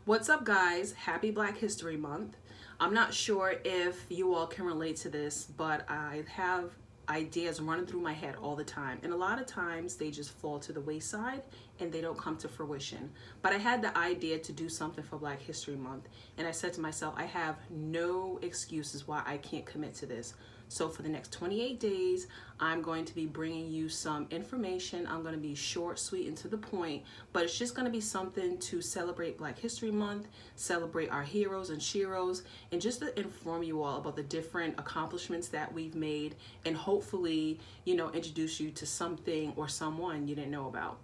What's up, guys? Happy Black History Month. I'm not sure if you all can relate to this, but I have ideas running through my head all the time. And a lot of times they just fall to the wayside and they don't come to fruition. But I had the idea to do something for Black History Month. And I said to myself, I have no excuses why I can't commit to this. So for the next 28 days, I'm going to be bringing you some information. I'm going to be short, sweet, and to the point, but it's just going to be something to celebrate Black History Month, celebrate our heroes and sheroes, and just to inform you all about the different accomplishments that we've made, and hopefully, introduce you to something or someone you didn't know about.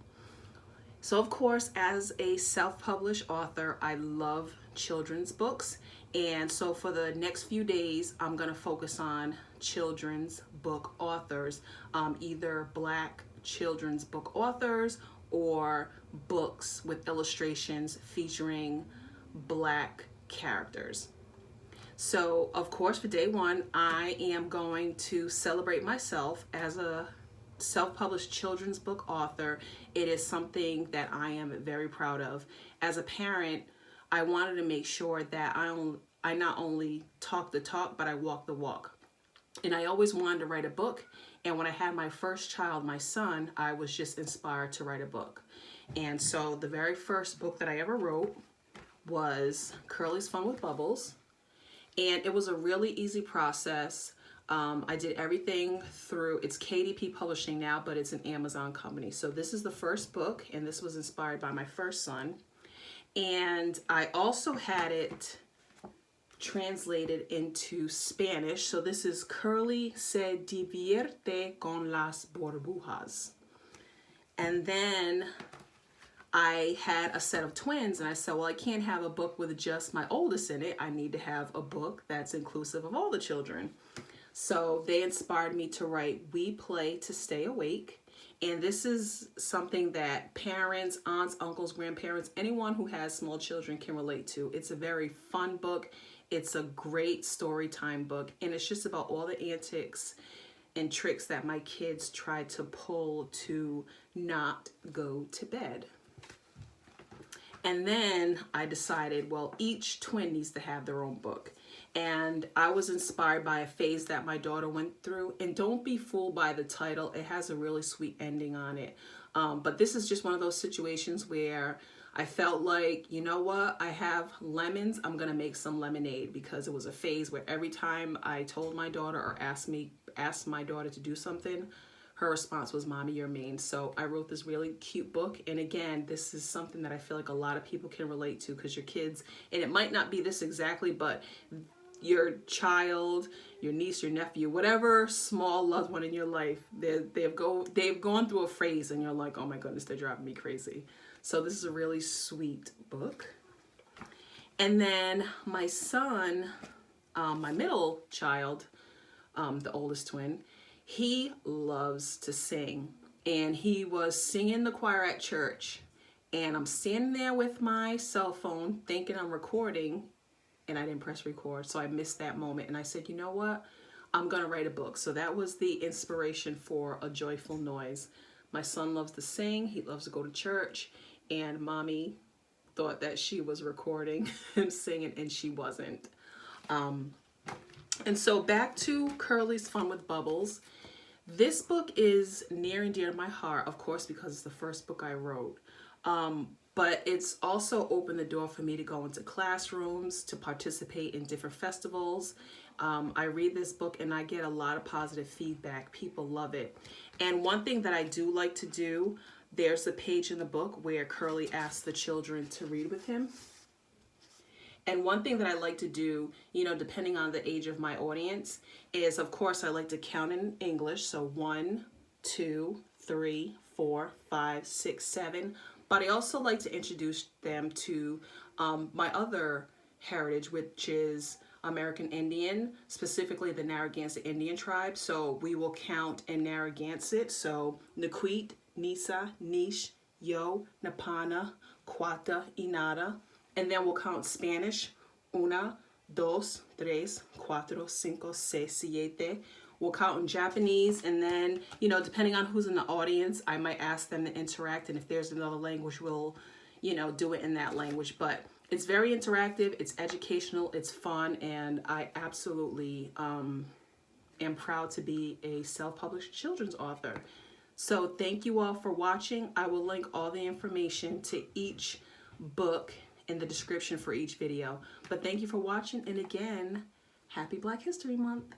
So of course, as a self-published author, I love children's books. And so for the next few days, I'm going to focus on children's book authors, either Black children's book authors or books with illustrations featuring Black characters. So of course, for day one, I am going to celebrate myself as a self-published children's book author. It is something that I am very proud of. As a parent, I wanted to make sure that I not only talk the talk, but I walk the walk. And I always wanted to write a book. And when I had my first child, my son, I was just inspired to write a book. And so the very first book that I ever wrote was Curly's Fun with Bubbles. And it was a really easy process. I did everything through, it's KDP Publishing now, but it's an Amazon company. So this is the first book, and this was inspired by my first son. And I also had it translated into Spanish. So this is Curly se divierte con las burbujas. And then I had a set of twins, and I said, well, I can't have a book with just my oldest in it. I need to have a book that's inclusive of all the children. So they inspired me to write We Play to Stay Awake. And this is something that parents, aunts, uncles, grandparents, anyone who has small children can relate to. It's a very fun book. It's a great story time book. And it's just about all the antics and tricks that my kids try to pull to not go to bed. And then I decided, well, each twin needs to have their own book. And I was inspired by a phase that my daughter went through. And don't be fooled by the title. It has a really sweet ending on it. But this is just one of those situations where I felt like, you know what? I have lemons. I'm going to make some lemonade, because it was a phase where every time I told my daughter or asked my daughter to do something, her response was, Mommy, you're mean. So I wrote this really cute book. And again, this is something that I feel like a lot of people can relate to, because your kids, and it might not be this exactly, but your child, your niece, your nephew, whatever small loved one in your life, they've gone through a phase and you're like, oh my goodness, they're driving me crazy. So this is a really sweet book. And then my son, my middle child, the oldest twin, he loves to sing. And he was singing the choir at church. And I'm standing there with my cell phone thinking I'm recording, and I didn't press record, so I missed that moment. And I said, you know what? I'm going to write a book. So that was the inspiration for A Joyful Noise. My son loves to sing. He loves to go to church. And Mommy thought that she was recording him singing, and she wasn't. And so back to Curly's Fun with Bubbles. This book is near and dear to my heart, of course, because it's the first book I wrote. But it's also opened the door for me to go into classrooms, to participate in different festivals. I read this book and I get a lot of positive feedback. People love it. And one thing that I do like to do, there's a page in the book where Curly asks the children to read with him. And one thing that I like to do, depending on the age of my audience, is, of course, I like to count in English. So 1, 2, 3, 4, 5, 6, 7. But I also like to introduce them to my other heritage, which is American Indian, specifically the Narragansett Indian tribe. So we will count in Narragansett. So Naquit, Nisa, Nish, Yo, Napana, Quata, Inada. And then we'll count Spanish. Una, dos, tres, cuatro, cinco, seis, siete. We'll count in Japanese, and then, depending on who's in the audience, I might ask them to interact, and if there's another language, we'll, do it in that language. But It's very interactive, it's educational, it's fun, and I absolutely am proud to be a self-published children's author. So thank you all for watching. I will link all the information to each book in the description for each video. But thank you for watching, and again, happy Black History Month.